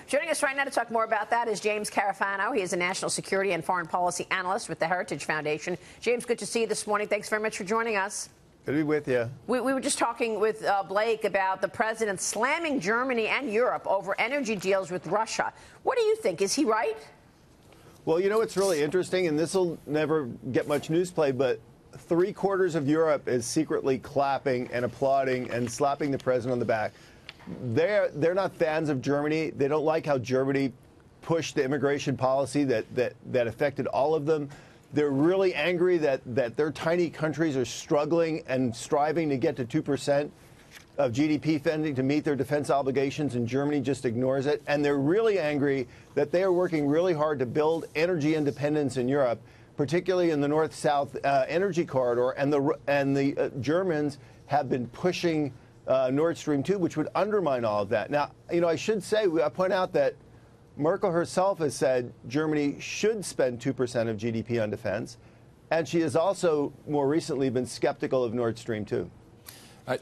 Joining us right now to talk more about that is James Carafano. He is a national security and foreign policy analyst with the Heritage Foundation. James, good to see you this morning. Thanks very much for joining us. Good to be with you. We were just talking with Blake about the president slamming Germany and Europe over energy deals with Russia. What do you think? Is he right? Well, you know, it's really interesting, and this will never get much news play, but 3/4 of Europe is secretly clapping and applauding and slapping the president on the back. They're not fans of Germany. They don't like how Germany pushed the immigration policy that affected all of them. They're really angry that their tiny countries are struggling and striving to get to 2% of GDP spending to meet their defense obligations, and Germany just ignores it. And they're really angry that they are working really hard to build energy independence in Europe, particularly in the north-south energy corridor. And the Germans have been pushing Nord Stream 2, which would undermine all of that. Now, you know, I should say, I point out that Merkel herself has said Germany should spend 2% of GDP on defense, and she has also more recently been skeptical of Nord Stream 2.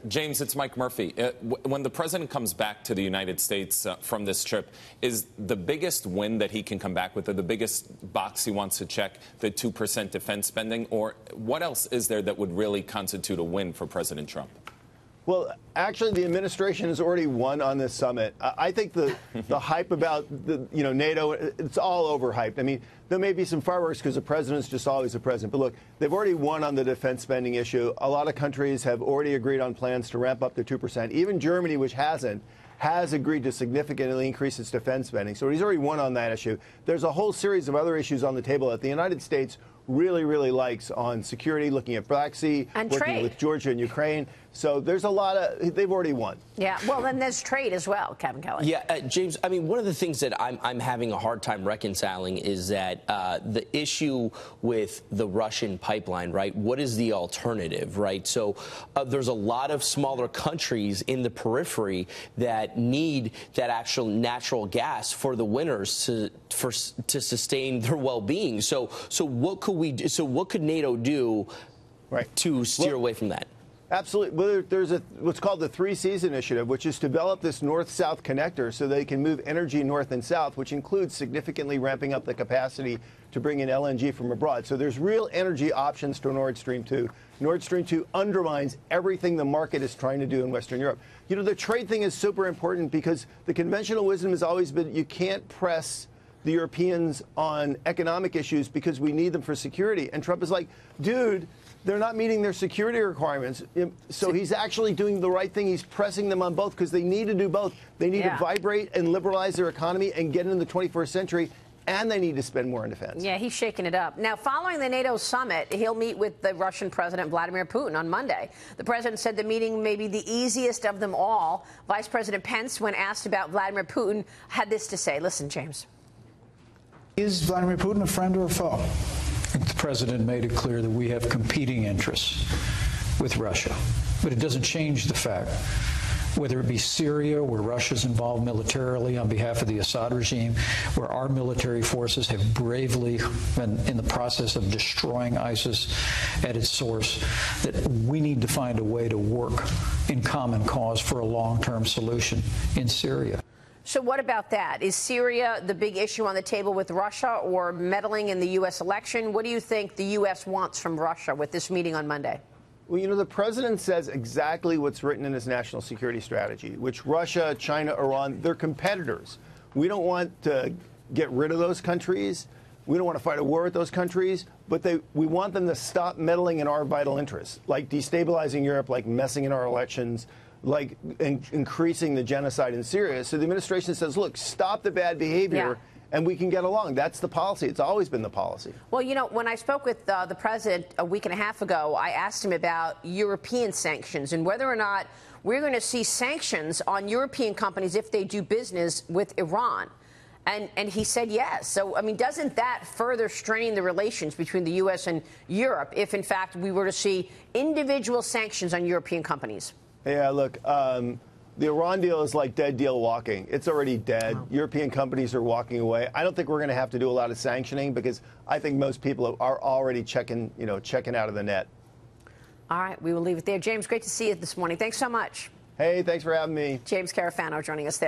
James, it's Mike Murphy. When the president comes back to the United States from this trip, is the biggest win that he can come back with, or the biggest box he wants to check, the 2% defense spending? Or what else is there that would really constitute a win for President Trump? Well, actually, the administration has already won on this summit. I think the hype about NATO, it's all overhyped. I mean, there may be some fireworks because the president's just always the president. But look, they've already won on the defense spending issue. A lot of countries have already agreed on plans to ramp up to 2%. Even Germany, which hasn't, has agreed to significantly increase its defense spending. So he's already won on that issue. There's a whole series of other issues on the table that the United States really, really likes on security, looking at Black Sea, and working trade with Georgia and Ukraine. So there's a lot of, they've already won. Yeah, well, then there's trade as well, Kevin Kelly. Yeah, James, I mean, one of the things that I'm having a hard time reconciling is that the issue with the Russian pipeline, right? What is the alternative, right? So there's a lot of smaller countries in the periphery that need that actual natural gas for the winters to sustain their well-being. So what could we do? So what could NATO do to steer away from that? Absolutely. Well, there's what's called the 3 Seas Initiative, which is to develop this north-south connector so they can move energy north and south, which includes significantly ramping up the capacity to bring in LNG from abroad. So there's real energy options to Nord Stream 2. Nord Stream 2 undermines everything the market is trying to do in Western Europe. You know, the trade thing is super important because the conventional wisdom has always been you can't press the Europeans on economic issues because we need them for security. And Trump is like, dude, they're not meeting their security requirements. So he's actually doing the right thing. He's pressing them on both because they need to do both. They need to vibrate and liberalize their economy and get into the 21st century. And they need to spend more on defense. Yeah, he's shaking it up. Now, following the NATO summit, he'll meet with the Russian President Vladimir Putin on Monday. The president said the meeting may be the easiest of them all. Vice President Pence, when asked about Vladimir Putin, had this to say. Listen, James. Is Vladimir Putin a friend or a foe? I think the president made it clear that we have competing interests with Russia. But it doesn't change the fact, whether it be Syria, where Russia's involved militarily on behalf of the Assad regime, where our military forces have bravely been in the process of destroying ISIS at its source, that we need to find a way to work in common cause for a long-term solution in Syria. So what about that? Is Syria the big issue on the table with Russia, or meddling in the U.S. election? What do you think the U.S. wants from Russia with this meeting on Monday? Well, you know, the president says exactly what's written in his national security strategy, which Russia, China, Iran, they're competitors. We don't want to get rid of those countries. We don't want to fight a war with those countries, but we want them to stop meddling in our vital interests, like destabilizing Europe, like messing in our elections, like increasing the genocide in Syria. So the administration says, look, stop the bad behavior, and we can get along. That's the policy. It's always been the policy. Well, you know, when I spoke with the president a week and a half ago, I asked him about European sanctions and whether or not we're going to see sanctions on European companies if they do business with Iran. And he said yes. So, I mean, doesn't that further strain the relations between the U.S. and Europe if, in fact, we were to see individual sanctions on European companies? Yeah, look, the Iran deal is like dead deal walking. It's already dead. Wow. European companies are walking away. I don't think we're going to have to do a lot of sanctioning because I think most people are already checking out of the net. All right, we will leave it there. James, great to see you this morning. Thanks so much. Hey, thanks for having me. James Carafano joining us there.